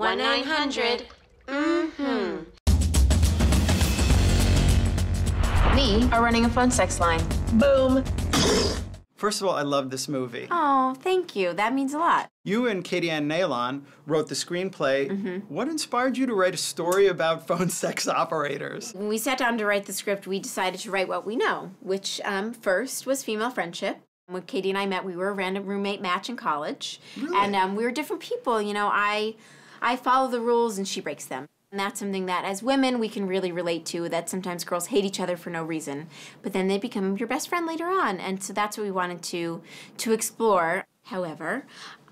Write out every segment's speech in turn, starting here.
1-900. We are running a phone sex line. Boom. First of all, I love this movie. Oh, thank you. That means a lot. You and Katie Ann Naylon wrote the screenplay. What inspired you to write a story about phone sex operators? When we sat down to write the script, we decided to write what we know, which first was female friendship. When Katie and I met, we were a random roommate match in college. Really? And we were different people. You know, I follow the rules and she breaks them. And that's something that, as women, we can really relate to, that sometimes girls hate each other for no reason. But then they become your best friend later on. And so that's what we wanted to explore. However,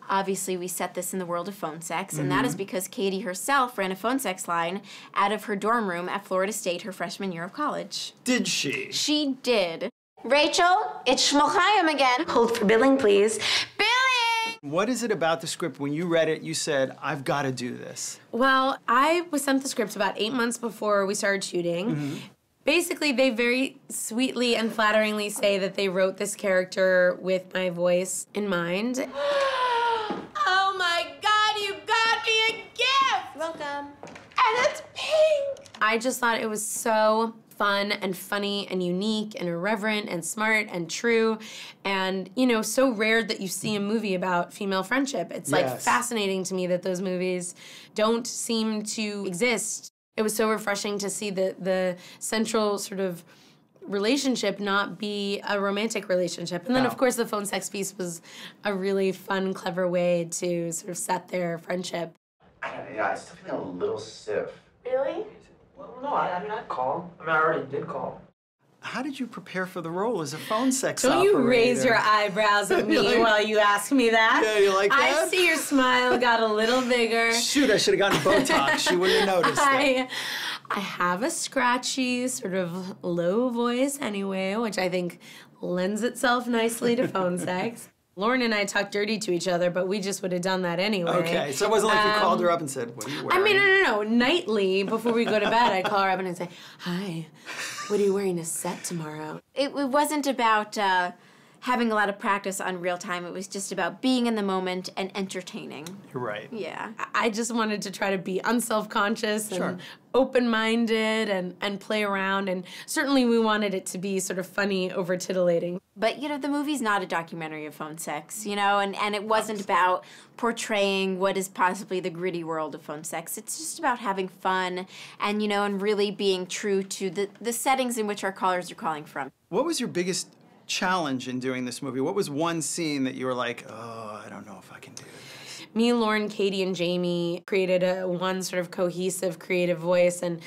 obviously we set this in the world of phone sex, and that is because Katie herself ran a phone sex line out of her dorm room at Florida State her freshman year of college. Did she? She did. Rachel, it's Shmochayim again. Hold for billing, please. Billing! What is it about the script? When you read it, you said, I've got to do this. Well, I was sent the script about 8 months before we started shooting. Basically, they very sweetly and flatteringly say that they wrote this character with my voice in mind. Oh my God, you got me a gift! Welcome. And it's pink! I just thought it was so fun and funny and unique and irreverent and smart and true and, you know, so rare that you see a movie about female friendship. It's like fascinating to me that those movies don't seem to exist. It was so refreshing to see the central sort of relationship not be a romantic relationship. And then, of course, the phone sex piece was a really fun, clever way to sort of set their friendship. I still feel a little stiff. Really? Well, no, I mean, I'd call. I mean, I already did call. How did you prepare for the role as a phone sex Don't operator? you raise your eyebrows at me while you ask me that. Yeah, you like that? I see your smile got a little bigger. Shoot, I should have gotten Botox. She wouldn't have noticed it. I have a scratchy, sort of low voice anyway, which I think lends itself nicely to phone sex. Lauren and I talk dirty to each other, but we just would have done that anyway. Okay, so it wasn't like you called her up and said, what are you wearing? I mean, no. Nightly, before we go to bed, I'd call her up and I'd say, hi, what are you wearing to set tomorrow? It wasn't about having a lot of practice on real time. It was just about being in the moment and entertaining. You're right. Yeah. I just wanted to try to be unself-conscious and open-minded and play around, and certainly we wanted it to be sort of funny over titillating. But, you know, the movie's not a documentary of phone sex, you know, and it wasn't about portraying what is possibly the gritty world of phone sex. It's just about having fun and, you know, and really being true to the settings in which our callers are calling from. What was your biggest challenge in doing this movie? What was one scene that you were like, oh, I don't know if I can do this? Me, Lauren, Katie, and Jamie created one sort of cohesive, creative voice, and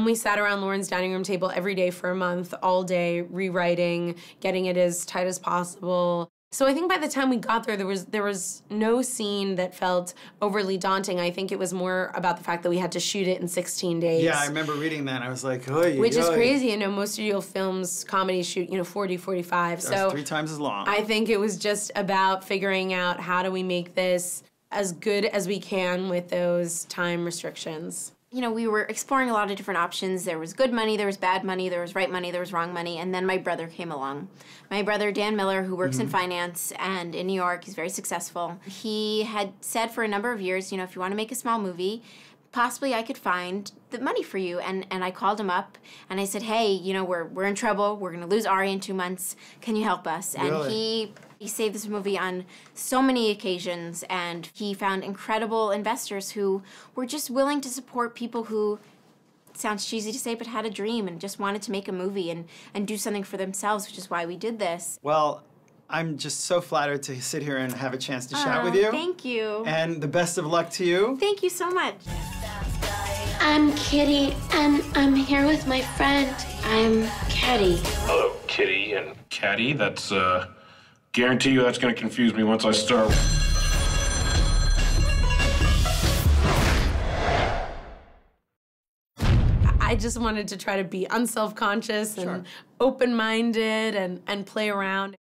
we sat around Lauren's dining room table every day for a month, all day, rewriting, getting it as tight as possible. So I think by the time we got there was no scene that felt overly daunting. I think it was more about the fact that we had to shoot it in 16 days. Yeah, I remember reading that, and I was like, oy, which is crazy. You know, most studio films, comedies shoot, 40, 45. So 3 times as long. I think it was just about figuring out how do we make this as good as we can with those time restrictions. You know, we were exploring a lot of different options. There was good money, there was bad money, there was right money, there was wrong money, and then my brother came along. My brother, Dan Miller, who works in finance and in New York, he's very successful. He had said for a number of years, you know, if you want to make a small movie, possibly I could find the money for you. And I called him up and I said, hey, you know, we're in trouble. We're going to lose Ari in 2 months. Can you help us? And Really? he saved this movie on so many occasions, and he found incredible investors who were just willing to support people who, it sounds cheesy to say, but had a dream and just wanted to make a movie and do something for themselves, which is why we did this. Well, I'm just so flattered to sit here and have a chance to chat with you. Thank you. And the best of luck to you. Thank you so much. I'm Kitty, and I'm here with my friend. I'm Caddy. Hello, Kitty and Caddy. That's, guarantee you that's gonna confuse me once I start. I just wanted to try to be unself-conscious and open-minded and play around.